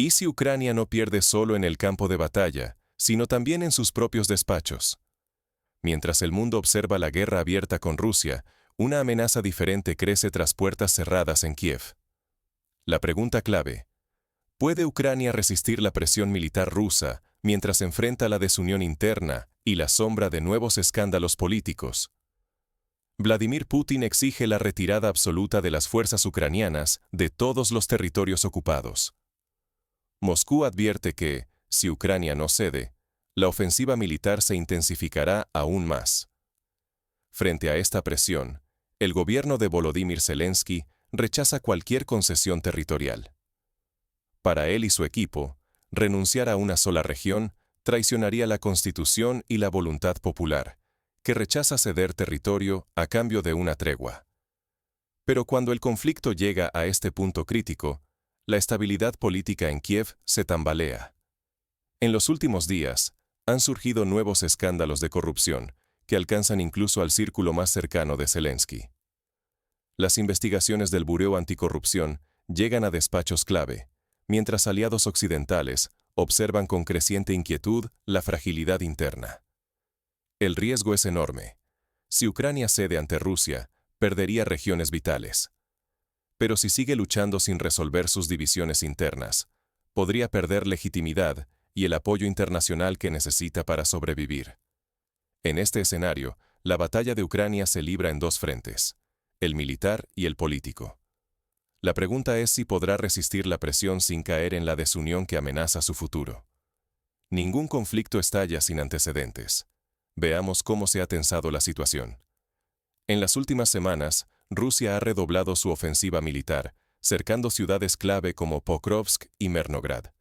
¿Y si Ucrania no pierde solo en el campo de batalla, sino también en sus propios despachos? Mientras el mundo observa la guerra abierta con Rusia, una amenaza diferente crece tras puertas cerradas en Kiev. La pregunta clave: ¿puede Ucrania resistir la presión militar rusa mientras enfrenta la desunión interna y la sombra de nuevos escándalos políticos? Vladimir Putin exige la retirada absoluta de las fuerzas ucranianas de todos los territorios ocupados. Moscú advierte que, si Ucrania no cede, la ofensiva militar se intensificará aún más. Frente a esta presión, el gobierno de Volodymyr Zelensky rechaza cualquier concesión territorial. Para él y su equipo, renunciar a una sola región traicionaría la Constitución y la voluntad popular, que rechaza ceder territorio a cambio de una tregua. Pero cuando el conflicto llega a este punto crítico, la estabilidad política en Kiev se tambalea. En los últimos días, han surgido nuevos escándalos de corrupción que alcanzan incluso al círculo más cercano de Zelensky. Las investigaciones del Buró Anticorrupción llegan a despachos clave, mientras aliados occidentales observan con creciente inquietud la fragilidad interna. El riesgo es enorme. Si Ucrania cede ante Rusia, perdería regiones vitales. Pero si sigue luchando sin resolver sus divisiones internas, podría perder legitimidad y el apoyo internacional que necesita para sobrevivir. En este escenario, la batalla de Ucrania se libra en dos frentes: el militar y el político. La pregunta es si podrá resistir la presión sin caer en la desunión que amenaza su futuro. Ningún conflicto estalla sin antecedentes. Veamos cómo se ha tensado la situación. En las últimas semanas, Rusia ha redoblado su ofensiva militar, cercando ciudades clave como Pokrovsk y Mernograd.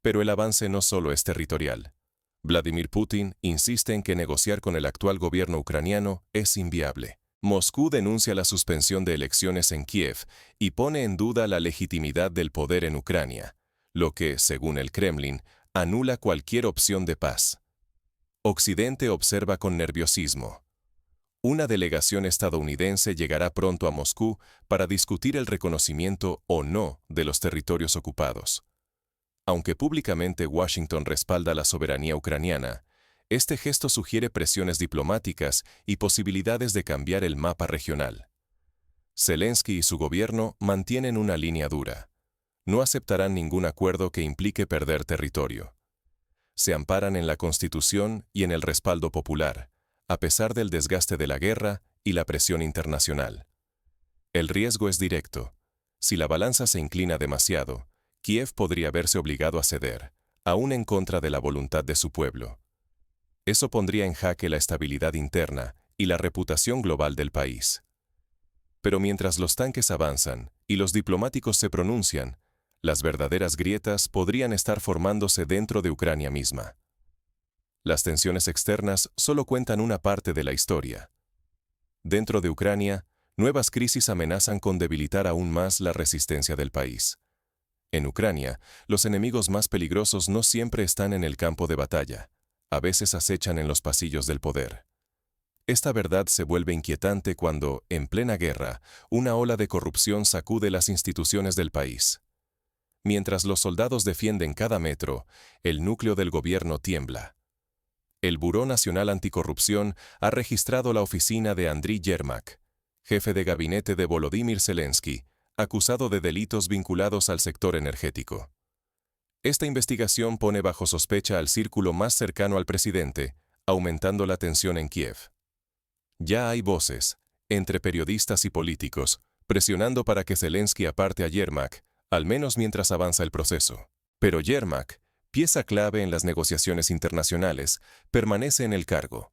Pero el avance no solo es territorial. Vladimir Putin insiste en que negociar con el actual gobierno ucraniano es inviable. Moscú denuncia la suspensión de elecciones en Kiev y pone en duda la legitimidad del poder en Ucrania, lo que, según el Kremlin, anula cualquier opción de paz. Occidente observa con nerviosismo. Una delegación estadounidense llegará pronto a Moscú para discutir el reconocimiento o no de los territorios ocupados. Aunque públicamente Washington respalda la soberanía ucraniana, este gesto sugiere presiones diplomáticas y posibilidades de cambiar el mapa regional. Zelensky y su gobierno mantienen una línea dura. No aceptarán ningún acuerdo que implique perder territorio. Se amparan en la Constitución y en el respaldo popular, a pesar del desgaste de la guerra y la presión internacional. El riesgo es directo. Si la balanza se inclina demasiado, Kiev podría verse obligado a ceder, aún en contra de la voluntad de su pueblo. Eso pondría en jaque la estabilidad interna y la reputación global del país. Pero mientras los tanques avanzan y los diplomáticos se pronuncian, las verdaderas grietas podrían estar formándose dentro de Ucrania misma. Las tensiones externas solo cuentan una parte de la historia. Dentro de Ucrania, nuevas crisis amenazan con debilitar aún más la resistencia del país. En Ucrania, los enemigos más peligrosos no siempre están en el campo de batalla. A veces acechan en los pasillos del poder. Esta verdad se vuelve inquietante cuando, en plena guerra, una ola de corrupción sacude las instituciones del país. Mientras los soldados defienden cada metro, el núcleo del gobierno tiembla. El Buró Nacional Anticorrupción ha registrado la oficina de Andriy Yermak, jefe de gabinete de Volodymyr Zelensky, acusado de delitos vinculados al sector energético. Esta investigación pone bajo sospecha al círculo más cercano al presidente, aumentando la tensión en Kiev. Ya hay voces, entre periodistas y políticos, presionando para que Zelensky aparte a Yermak, al menos mientras avanza el proceso. Pero Yermak, pieza clave en las negociaciones internacionales, permanece en el cargo.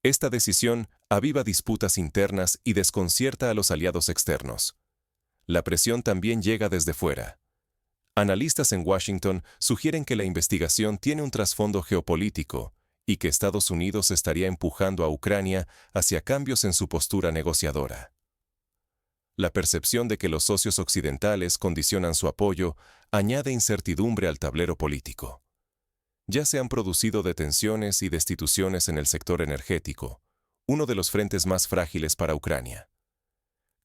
Esta decisión aviva disputas internas y desconcierta a los aliados externos. La presión también llega desde fuera. Analistas en Washington sugieren que la investigación tiene un trasfondo geopolítico y que Estados Unidos estaría empujando a Ucrania hacia cambios en su postura negociadora. La percepción de que los socios occidentales condicionan su apoyo añade incertidumbre al tablero político. Ya se han producido detenciones y destituciones en el sector energético, uno de los frentes más frágiles para Ucrania.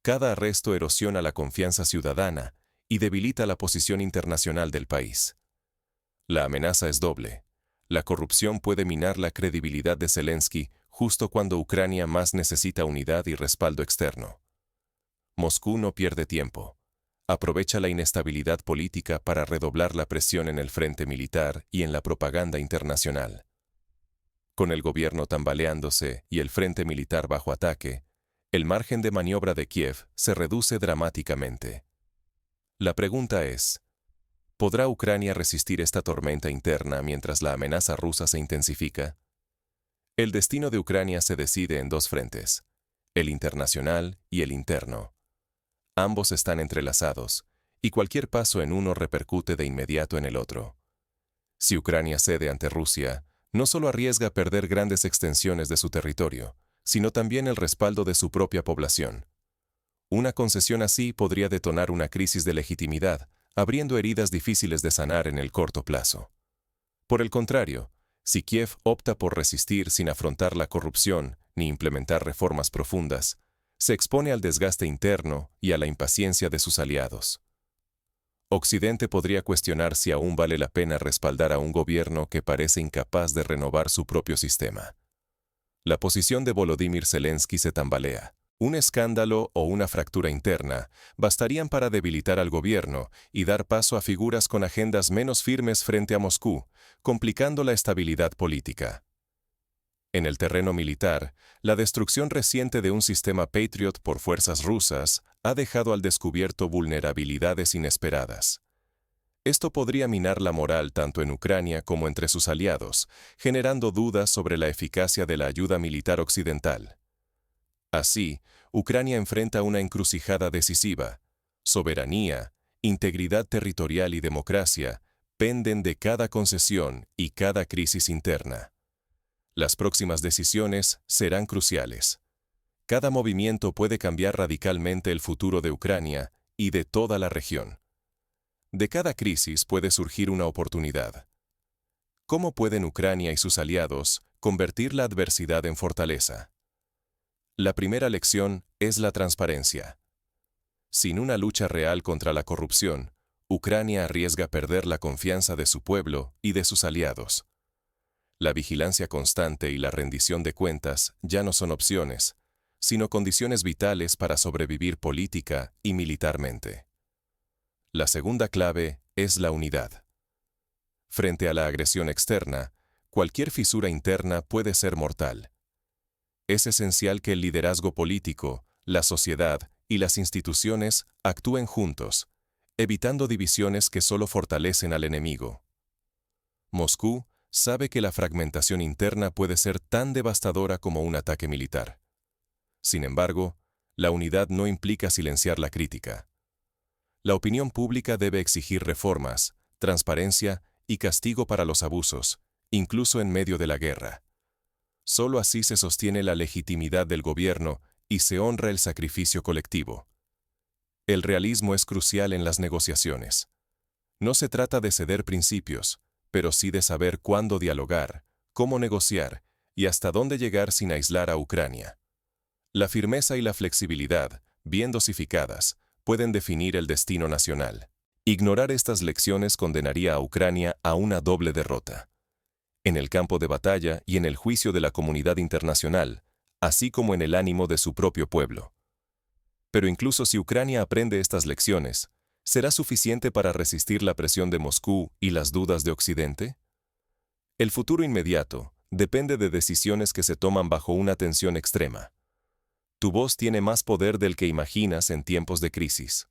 Cada arresto erosiona la confianza ciudadana y debilita la posición internacional del país. La amenaza es doble. La corrupción puede minar la credibilidad de Zelensky justo cuando Ucrania más necesita unidad y respaldo externo. Moscú no pierde tiempo. Aprovecha la inestabilidad política para redoblar la presión en el frente militar y en la propaganda internacional. Con el gobierno tambaleándose y el frente militar bajo ataque, el margen de maniobra de Kiev se reduce dramáticamente. La pregunta es, ¿podrá Ucrania resistir esta tormenta interna mientras la amenaza rusa se intensifica? El destino de Ucrania se decide en dos frentes, el internacional y el interno. Ambos están entrelazados, y cualquier paso en uno repercute de inmediato en el otro. Si Ucrania cede ante Rusia, no solo arriesga perder grandes extensiones de su territorio, sino también el respaldo de su propia población. Una concesión así podría detonar una crisis de legitimidad, abriendo heridas difíciles de sanar en el corto plazo. Por el contrario, si Kiev opta por resistir sin afrontar la corrupción ni implementar reformas profundas, se expone al desgaste interno y a la impaciencia de sus aliados. Occidente podría cuestionar si aún vale la pena respaldar a un gobierno que parece incapaz de renovar su propio sistema. La posición de Volodymyr Zelensky se tambalea. Un escándalo o una fractura interna bastarían para debilitar al gobierno y dar paso a figuras con agendas menos firmes frente a Moscú, complicando la estabilidad política. En el terreno militar, la destrucción reciente de un sistema Patriot por fuerzas rusas ha dejado al descubierto vulnerabilidades inesperadas. Esto podría minar la moral tanto en Ucrania como entre sus aliados, generando dudas sobre la eficacia de la ayuda militar occidental. Así, Ucrania enfrenta una encrucijada decisiva. Soberanía, integridad territorial y democracia penden de cada concesión y cada crisis interna. Las próximas decisiones serán cruciales. Cada movimiento puede cambiar radicalmente el futuro de Ucrania y de toda la región. De cada crisis puede surgir una oportunidad. ¿Cómo pueden Ucrania y sus aliados convertir la adversidad en fortaleza? La primera lección es la transparencia. Sin una lucha real contra la corrupción, Ucrania arriesga perder la confianza de su pueblo y de sus aliados. La vigilancia constante y la rendición de cuentas ya no son opciones, sino condiciones vitales para sobrevivir política y militarmente. La segunda clave es la unidad. Frente a la agresión externa, cualquier fisura interna puede ser mortal. Es esencial que el liderazgo político, la sociedad y las instituciones actúen juntos, evitando divisiones que solo fortalecen al enemigo. Moscú sabe que la fragmentación interna puede ser tan devastadora como un ataque militar. Sin embargo, la unidad no implica silenciar la crítica. La opinión pública debe exigir reformas, transparencia y castigo para los abusos, incluso en medio de la guerra. Solo así se sostiene la legitimidad del gobierno y se honra el sacrificio colectivo. El realismo es crucial en las negociaciones. No se trata de ceder principios, pero sí de saber cuándo dialogar, cómo negociar y hasta dónde llegar sin aislar a Ucrania. La firmeza y la flexibilidad, bien dosificadas, pueden definir el destino nacional. Ignorar estas lecciones condenaría a Ucrania a una doble derrota. En el campo de batalla y en el juicio de la comunidad internacional, así como en el ánimo de su propio pueblo. Pero incluso si Ucrania aprende estas lecciones, ¿será suficiente para resistir la presión de Moscú y las dudas de Occidente? El futuro inmediato depende de decisiones que se toman bajo una tensión extrema. Tu voz tiene más poder del que imaginas en tiempos de crisis.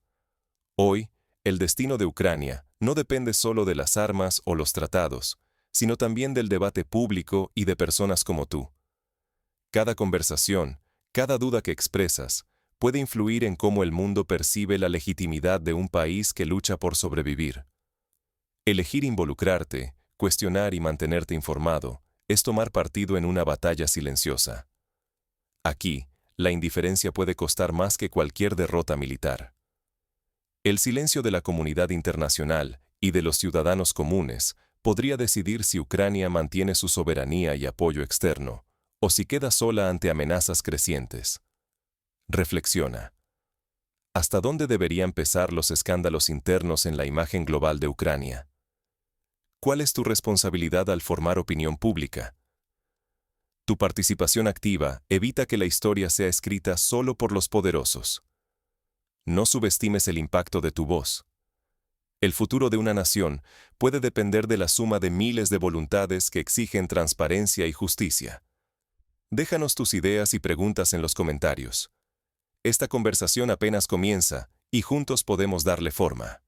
Hoy, el destino de Ucrania no depende solo de las armas o los tratados, sino también del debate público y de personas como tú. Cada conversación, cada duda que expresas, puede influir en cómo el mundo percibe la legitimidad de un país que lucha por sobrevivir. Elegir involucrarte, cuestionar y mantenerte informado es tomar partido en una batalla silenciosa. Aquí, la indiferencia puede costar más que cualquier derrota militar. El silencio de la comunidad internacional y de los ciudadanos comunes podría decidir si Ucrania mantiene su soberanía y apoyo externo, o si queda sola ante amenazas crecientes. Reflexiona. ¿Hasta dónde deberían pesar los escándalos internos en la imagen global de Ucrania? ¿Cuál es tu responsabilidad al formar opinión pública? Tu participación activa evita que la historia sea escrita solo por los poderosos. No subestimes el impacto de tu voz. El futuro de una nación puede depender de la suma de miles de voluntades que exigen transparencia y justicia. Déjanos tus ideas y preguntas en los comentarios. Esta conversación apenas comienza y juntos podemos darle forma.